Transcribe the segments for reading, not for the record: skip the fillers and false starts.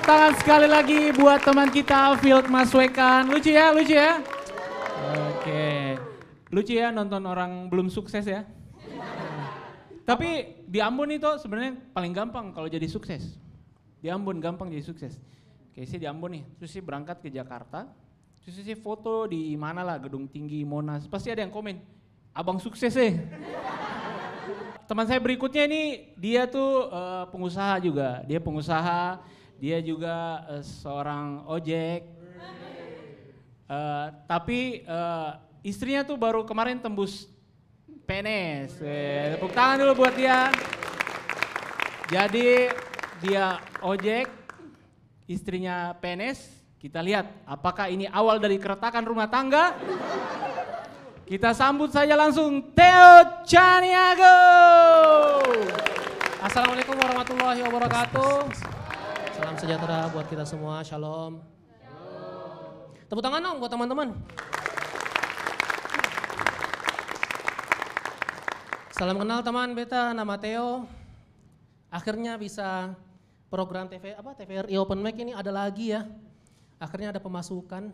tangan sekali lagi buat teman kita Field Mas Wekan. Lucu ya, lucu ya. Oke, lucu ya nonton orang belum sukses ya. Tapi di Ambon itu sebenarnya paling gampang kalau jadi sukses. Di Ambon gampang jadi sukses. Kayak saya di Ambon nih, terus saya berangkat ke Jakarta, terus saya foto di mana lah, Gedung Tinggi, Monas, pasti ada yang komen, abang sukses Teman saya berikutnya ini, dia tuh pengusaha juga, dia pengusaha, dia juga seorang ojek. Tapi istrinya tuh baru kemarin tembus PNS. Tepuk tangan dulu buat dia. Jadi dia ojek, istrinya PNS. Kita lihat apakah ini awal dari keretakan rumah tangga. Kita sambut saja langsung Theo Caniago. Assalamualaikum warahmatullahi wabarakatuh. Salam sejahtera buat kita semua, shalom. Tepuk tangan dong buat teman-teman. Salam kenal teman beta, nama Theo. Akhirnya bisa program TVRI Open Mic ini ada lagi ya. Akhirnya ada pemasukan.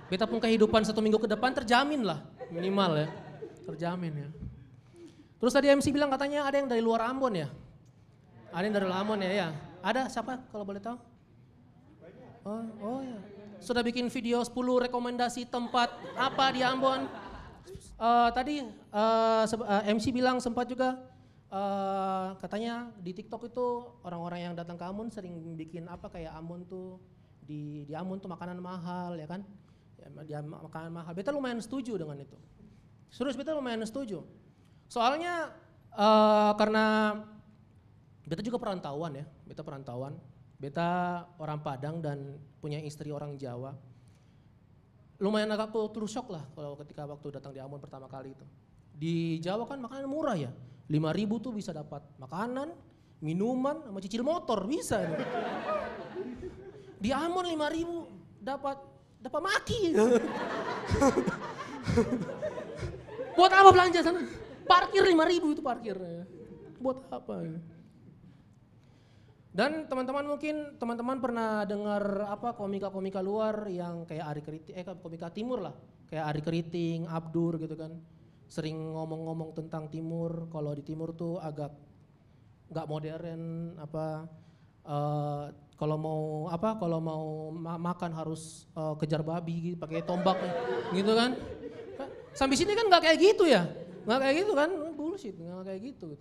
Beta pun kehidupan 1 minggu ke depan terjamin lah, minimal ya. Terjamin ya. Terus tadi MC bilang katanya ada yang dari luar Ambon ya? Ada yang dari luar Ambon ya? Ada siapa kalau boleh tahu? Oh ya. Sudah bikin video 10 rekomendasi tempat apa di Ambon. Tadi MC bilang sempat juga katanya di TikTok itu orang-orang yang datang ke Ambon sering bikin apa kayak Ambon tuh di Ambon tuh makanan mahal ya kan? Ya, makanan mahal. Beta lumayan setuju dengan itu. Serius beta lumayan setuju. Soalnya karena beta juga perantauan ya, beta perantauan. Beta orang Padang dan punya istri orang Jawa. Lumayan agak culture shock lah kalau ketika waktu datang di Ambon pertama kali itu. Di Jawa kan makanan murah ya, 5.000 tuh bisa dapat makanan, minuman, sama cicil motor bisa. Di Ambon 5.000 dapat maki. Buat apa belanja sana? Parkir 5.000 itu parkir. Buat apa? Dan teman-teman mungkin teman-teman pernah dengar apa komika-komika luar yang kayak Ari Keriting, komika timur lah, kayak Ari Keriting, Abdur gitu kan, sering ngomong-ngomong tentang timur. Kalau di timur tuh agak nggak modern apa. Kalau mau makan harus kejar babi gitu, pakai tombak gitu kan. Sampai sini kan nggak kayak gitu ya, nggak kayak gitu kan, bullshit, nggak kayak gitu.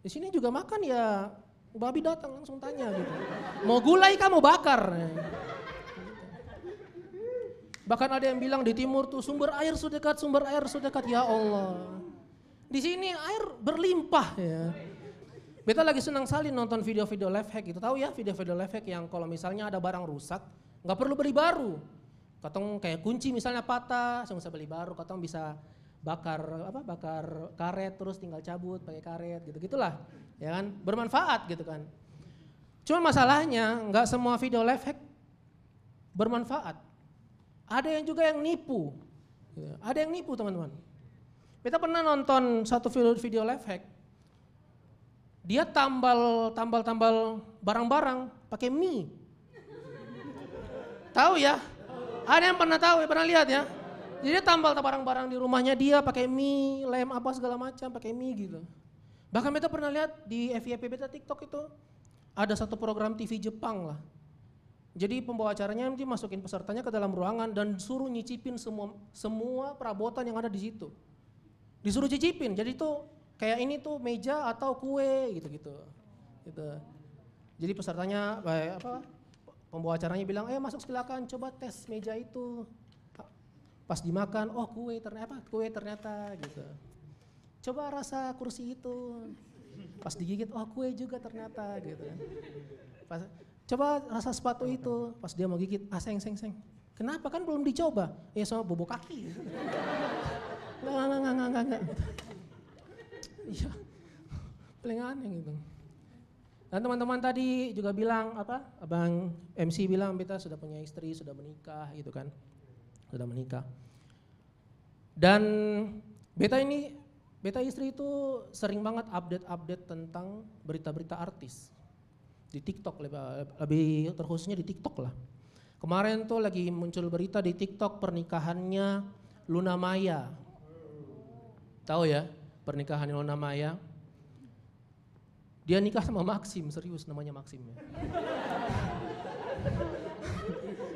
Di sini juga makan ya. Babi datang langsung tanya gitu. Mau gulai kah mau bakar? Bahkan ada yang bilang di timur tuh sumber air sudah dekat. Ya Allah. Di sini air berlimpah ya. Beta lagi senang sekali nonton video-video life hack gitu. Tahu ya video-video life hack yang kalau misalnya ada barang rusak, nggak perlu beli baru. Katong kayak kunci misalnya patah, saya bisa beli baru. Katong bisa bakar karet terus tinggal cabut pakai karet gitu-gitulah. Ya kan, bermanfaat gitu kan. Cuma masalahnya nggak semua video life hack bermanfaat. Ada yang juga yang nipu. Ada yang nipu teman-teman. Kita pernah nonton satu video life hack. Dia tambal barang-barang pakai mie. Tahu ya? Ada yang pernah tahu, pernah lihat ya? Jadi dia tambal barang-barang di rumahnya dia pakai mie, lem apa segala macam pakai mie gitu. Bahkan beta pernah lihat di FYP beta TikTok itu ada satu program TV Jepang lah. Jadi pembawa acaranya nanti masukin pesertanya ke dalam ruangan dan suruh nyicipin semua perabotan yang ada di situ. Disuruh cicipin. Jadi itu kayak ini tuh meja atau kue gitu-gitu. Gitu. Jadi pesertanya pembawa acaranya bilang, masuk silakan coba tes meja itu. Pas dimakan, oh kue ternyata gitu. Coba rasa kursi itu. Pas digigit, oh kue juga ternyata gitu. Coba rasa sepatu itu. Pas dia mau gigit, seng. Kenapa kan belum dicoba? Ya sama bobo kaki. Enggak. Iya, paling aneh gitu. Dan teman-teman tadi juga bilang Abang MC bilang beta sudah punya istri, sudah menikah gitu kan. Sudah menikah. Dan beta istri itu sering banget update tentang berita-berita artis. Di TikTok, lebih terkhususnya di TikTok lah. Kemarin tuh lagi muncul berita di TikTok pernikahannya Luna Maya. Tahu ya pernikahan Luna Maya? Dia nikah sama Maxim, serius namanya Maxim ya.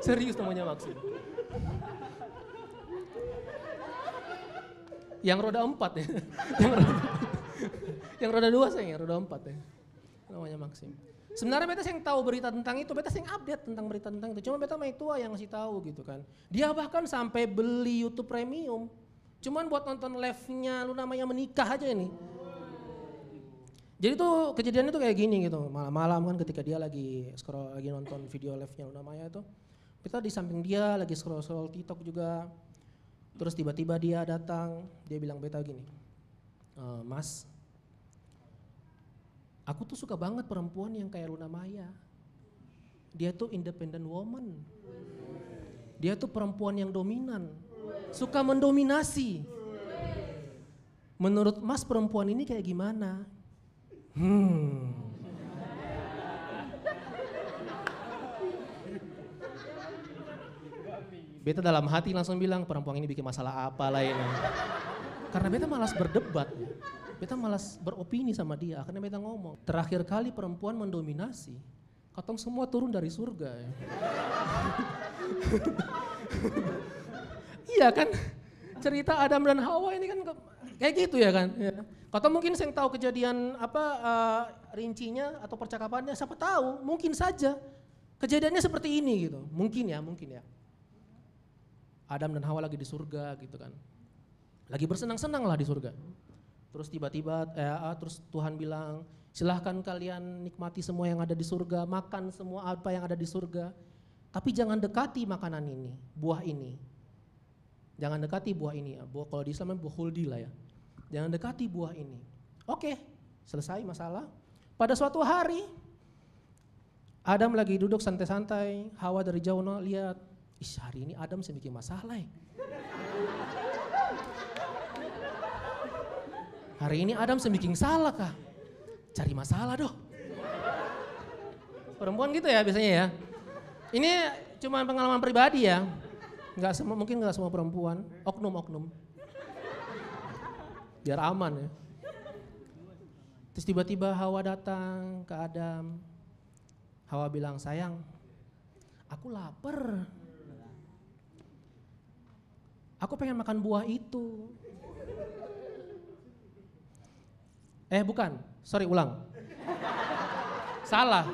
Serius namanya Maxim. Yang roda 4 ya. Yang roda 2 saya, yang roda 4 ya. Namanya Maxim. Sebenarnya beta yang tahu berita tentang itu, beta yang update tentang berita tentang itu. Cuma beta mah itu yang ngasih tahu gitu kan. Dia bahkan sampai beli YouTube Premium. Cuman buat nonton live-nya Luna Maya menikah aja ini. Jadi tuh kejadiannya tuh kayak gini gitu. Malam-malam kan ketika dia lagi scroll, lagi nonton video live-nya Luna Maya itu. Beta di samping dia lagi scroll TikTok juga. Terus tiba-tiba dia datang, dia bilang beta gini, Mas, aku tuh suka banget perempuan yang kayak Luna Maya. Dia tuh independent woman. Dia tuh perempuan yang dominan, suka mendominasi. Menurut Mas perempuan ini kayak gimana? Beta dalam hati langsung bilang perempuan ini bikin masalah apa lah ini. Karena beta malas berdebat, beta malas beropini sama dia. Akhirnya beta ngomong, terakhir kali perempuan mendominasi, katong semua turun dari surga ya. Iya kan, cerita Adam dan Hawa ini kan kayak gitu ya kan. Ya. Katong mungkin yang tahu kejadian apa rincinya atau percakapannya, siapa tahu, mungkin saja kejadiannya seperti ini gitu. Mungkin ya. Adam dan Hawa lagi di surga gitu kan. Lagi bersenang-senang lah di surga. Terus tiba-tiba terus Tuhan bilang, silahkan kalian nikmati semua yang ada di surga, makan semua apa yang ada di surga. Tapi jangan dekati makanan ini, buah ini. Jangan dekati buah ini. Kalau di Islam buah huldi lah ya. Jangan dekati buah ini. Oke, selesai masalah. Pada suatu hari, Adam lagi duduk santai-santai, Hawa dari jauh lihat, hari ini Adam bikin masalah ya. Hari ini Adam bikin salah kah? Cari masalah doh. Perempuan gitu ya biasanya ya. Ini cuma pengalaman pribadi ya. Mungkin nggak semua perempuan, oknum. Biar aman ya. Terus tiba-tiba Hawa datang ke Adam. Hawa bilang, sayang, aku lapar. Aku pengen makan buah itu. Bukan, sorry ulang. Salah.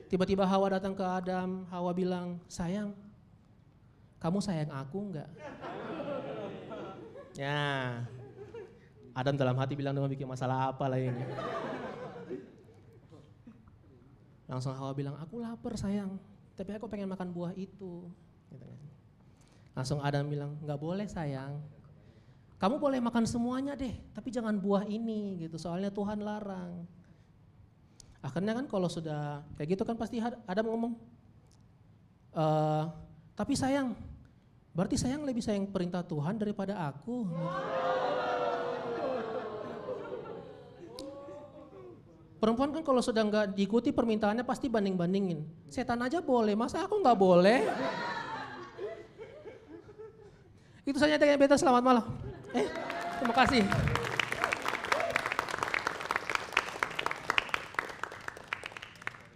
Tiba-tiba Hawa datang ke Adam, Hawa bilang, sayang, kamu sayang aku enggak? Ya, Adam dalam hati bilang, dia bikin masalah apa lah ini. Langsung Hawa bilang, aku lapar sayang, tapi aku pengen makan buah itu. Langsung Adam bilang, nggak boleh sayang. Kamu boleh makan semuanya deh, tapi jangan buah ini gitu. Soalnya Tuhan larang. Akhirnya kan kalau sudah kayak gitu kan pasti Adam ngomong, tapi sayang, berarti sayang lebih sayang perintah Tuhan daripada aku. Perempuan kan kalau sudah nggak diikuti permintaannya pasti banding-bandingin. Setan aja boleh, masa aku nggak boleh? Itu saja dengan beta, selamat malam. Terima kasih.